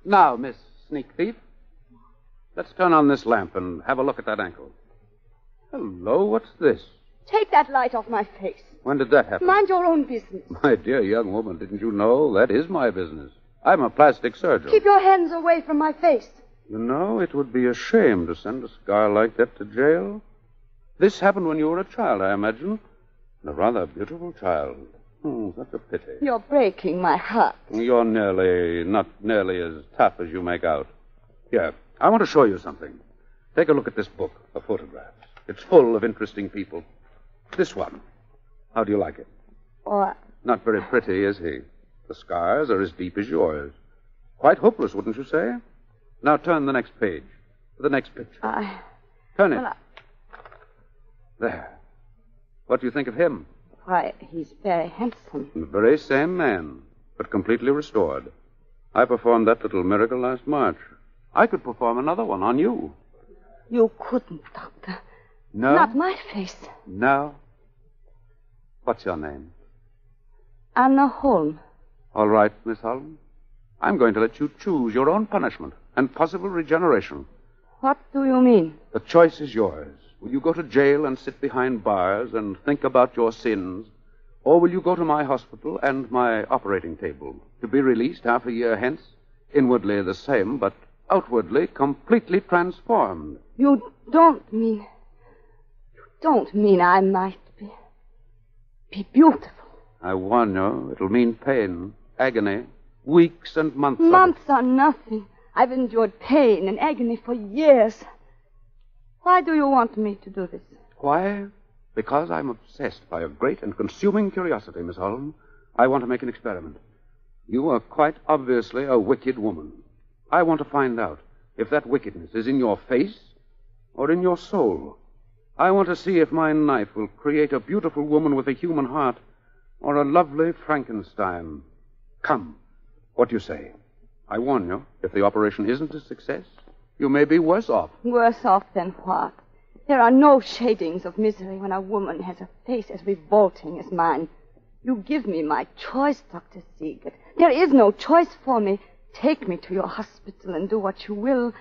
Now, Miss Sneak Thief, let's turn on this lamp and have a look at that ankle. Hello, what's this? Take that light off my face. When did that happen? Mind your own business. My dear young woman, didn't you know that is my business? I'm a plastic surgeon. Keep your hands away from my face. You know, it would be a shame to send a scar like that to jail. This happened when you were a child, I imagine. And a rather beautiful child. Such a pity. You're breaking my heart. You're not nearly as tough as you make out. Here, I want to show you something. Take a look at this book of photographs. It's full of interesting people. This one. How do you like it? What? Not very pretty, is he? The scars are as deep as yours. Quite hopeless, wouldn't you say? Now turn the next page. To the next picture. Turn it. There. What do you think of him? Why, he's very handsome. The very same man, but completely restored. I performed that little miracle last March. I could perform another one on you. You couldn't, Doctor. No? Not my face. No? What's your name? Anna Holm. All right, Miss Holm. I'm going to let you choose your own punishment and possible regeneration. What do you mean? The choice is yours. Will you go to jail and sit behind bars and think about your sins? Or will you go to my hospital and my operating table to be released half a year hence, inwardly the same, but outwardly completely transformed? You don't mean I might be beautiful. I warn you, it'll mean pain, agony, weeks and months. Months are nothing. I've endured pain and agony for years. Why do you want me to do this? Why? Because I'm obsessed by a great and consuming curiosity, Miss Holm. I want to make an experiment. You are quite obviously a wicked woman. I want to find out if that wickedness is in your face or in your soul. I want to see if my knife will create a beautiful woman with a human heart or a lovely Frankenstein. Come, what do you say? I warn you, if the operation isn't a success, you may be worse off. Worse off than what? There are no shadings of misery when a woman has a face as revolting as mine. You give me my choice, Dr. Siegert. There is no choice for me. Take me to your hospital and do what you will.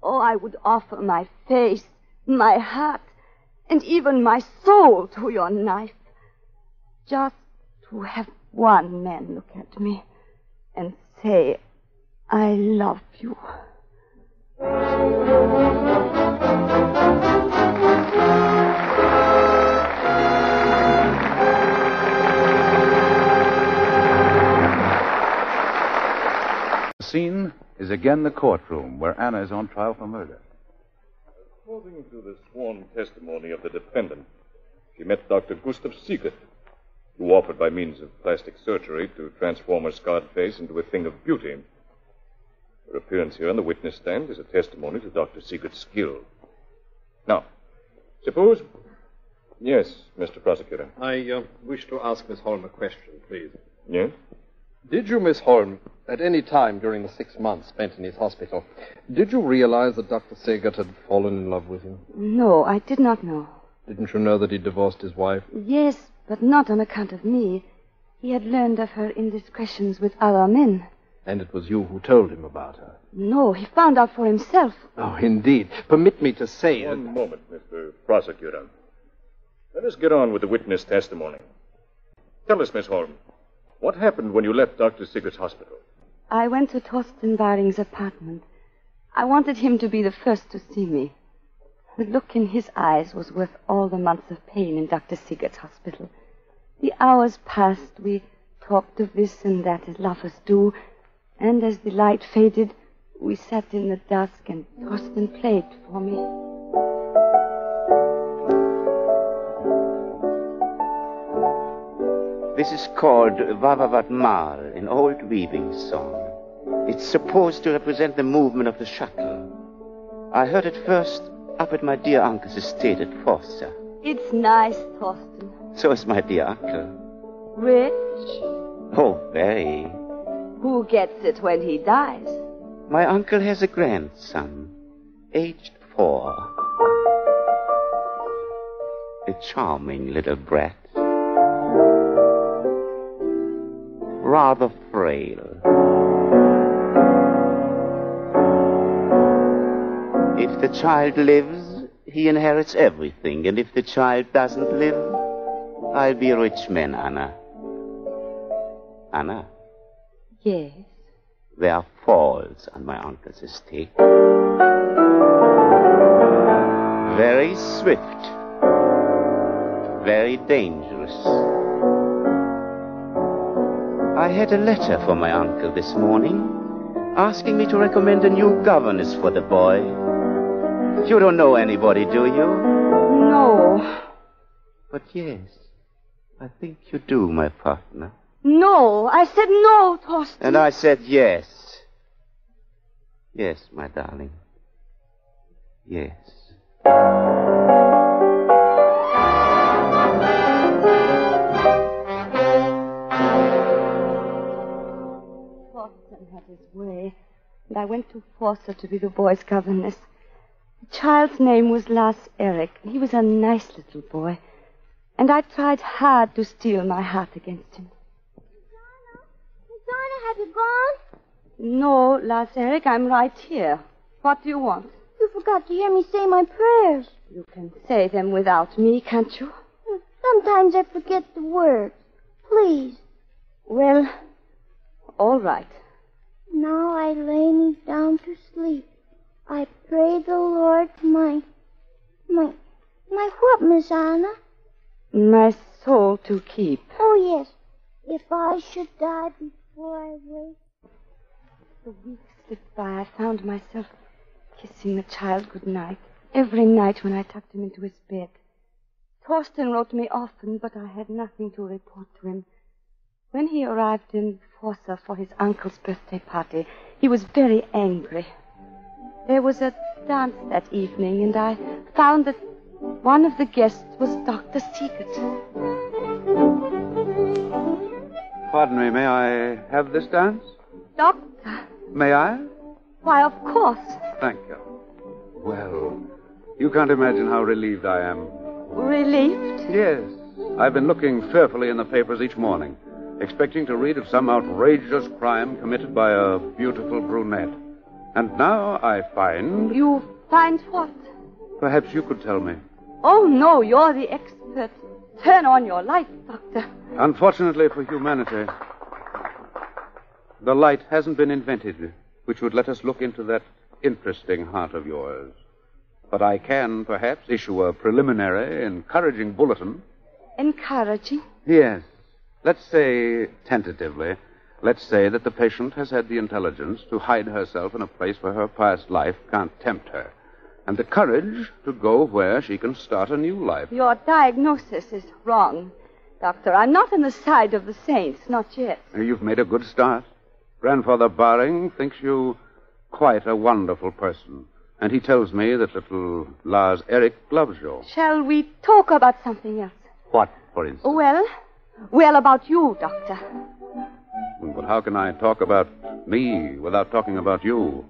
Oh, I would offer my face, my heart, and even my soul to your knife. Just to have one man look at me and say, I love you. The scene is again the courtroom where Anna is on trial for murder. According to the sworn testimony of the defendant, she met Dr. Gustav Siegert, who offered by means of plastic surgery to transform her scarred face into a thing of beauty. Her appearance here on the witness stand is a testimony to Dr. Siegert's skill. Now, suppose... Yes, Mr. Prosecutor. I wish to ask Miss Holm a question, please. Yes? Did you, Miss Holm, at any time during the 6 months spent in his hospital, did you realize that Dr. Siegert had fallen in love with him? No, I did not know. Didn't you know that he divorced his wife? Yes, but not on account of me. He had learned of her indiscretions with other men. And it was you who told him about her? No, he found out for himself. Oh, indeed. Permit me to say... One moment, Mr. Prosecutor. Let us get on with the witness testimony. Tell us, Miss Holm, what happened when you left Dr. Siegert's hospital? I went to Torsten Waring's apartment. I wanted him to be the first to see me. The look in his eyes was worth all the months of pain in Dr. Siegert's hospital. The hours passed. We talked of this and that as lovers do. And as the light faded, we sat in the dusk and Torsten played for me. This is called Vavavat Mal, an old weaving song. It's supposed to represent the movement of the shuttle. I heard it first up at my dear uncle's estate at Forza. It's nice, Torsten. So is my dear uncle. Rich? Oh, very. Who gets it when he dies? My uncle has a grandson, aged 4. A charming little brat. Rather frail. child lives, he inherits everything. And if the child doesn't live, I'll be a rich man, Anna. Anna? Yes? There are falls on my uncle's estate. Very swift. Very dangerous. I had a letter from my uncle this morning asking me to recommend a new governess for the boy. You don't know anybody, do you? No. But yes, I think you do, my partner. No, I said no, Torsten. And I said yes. Yes, my darling. Yes. Torsten had his way, and I went to force her to be the boy's governess. The child's name was Lars Erik. He was a nice little boy, and I tried hard to steel my heart against him. Susanna, have you gone? No, Lars Erik, I'm right here. What do you want? You forgot to hear me say my prayers. You can say them without me, can't you? Sometimes I forget the words. Please. Well, all right. Now I lay me down to sleep. I pray the Lord my what, Miss Anna? My soul to keep. Oh, yes. If I should die before I wake. The weeks slipped by. I found myself kissing the child good night every night when I tucked him into his bed. Torsten wrote me often, but I had nothing to report to him. When he arrived in Forza for his uncle's birthday party, he was very angry. There was a dance that evening, and I found that one of the guests was Dr. Siegert. Pardon me, may I have this dance? Doctor? May I? Why, of course. Thank you. Well, you can't imagine how relieved I am. Relieved? Yes. I've been looking fearfully in the papers each morning, expecting to read of some outrageous crime committed by a beautiful brunette. And now I find... You find what? Perhaps you could tell me. Oh, no, you're the expert. Turn on your light, Doctor. Unfortunately for humanity, the light hasn't been invented which would let us look into that interesting heart of yours. But I can, perhaps, issue a preliminary, encouraging bulletin. Encouraging? Yes. Let's say, tentatively, let's say that the patient has had the intelligence to hide herself in a place where her past life can't tempt her, and the courage to go where she can start a new life. Your diagnosis is wrong, Doctor. I'm not on the side of the saints, not yet. You've made a good start. Grandfather Baring thinks you quite a wonderful person, and he tells me that little Lars Erik loves you. Shall we talk about something else? What, for instance? Well, about you, Doctor. But how can I talk about me without talking about you?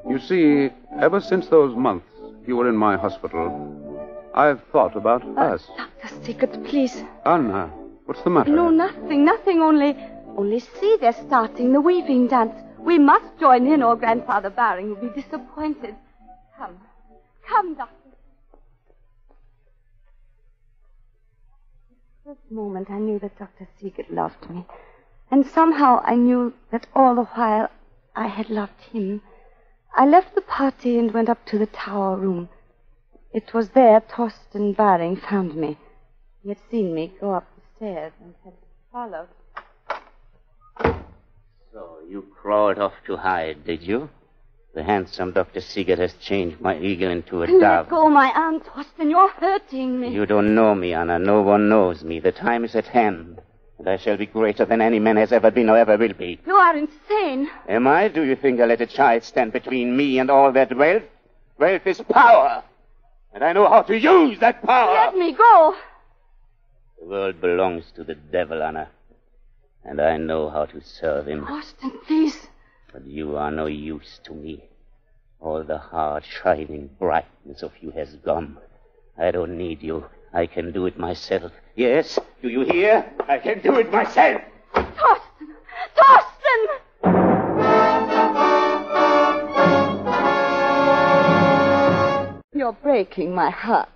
You see, ever since those months you were in my hospital, I've thought about us. Dr. Siegert, please. Anna, what's the matter? No, nothing, only see, they're starting the weaving dance. We must join in, or Grandfather Baring will be disappointed. Come, Doctor. At this moment, I knew that Dr. Siegert loved me. And somehow I knew that all the while I had loved him. I left the party and went up to the tower room. It was there Torsten Baring found me. He had seen me go up the stairs and had followed. So you crawled off to hide, did you? The handsome Dr. Siegert has changed my eagle into a dove. Let go my arm, Torsten. You're hurting me. You don't know me, Anna. No one knows me. The time is at hand. And I shall be greater than any man has ever been or ever will be. You are insane. Am I? Do you think I let a child stand between me and all that wealth? Wealth is power. And I know how to use that power. Let me go. The world belongs to the devil, Anna. And I know how to serve him. Torsten, please. But you are no use to me. All the hard, shining brightness of you has gone. I don't need you. I can do it myself. Yes, do you hear? I can do it myself. Torsten! Torsten! You're breaking my heart.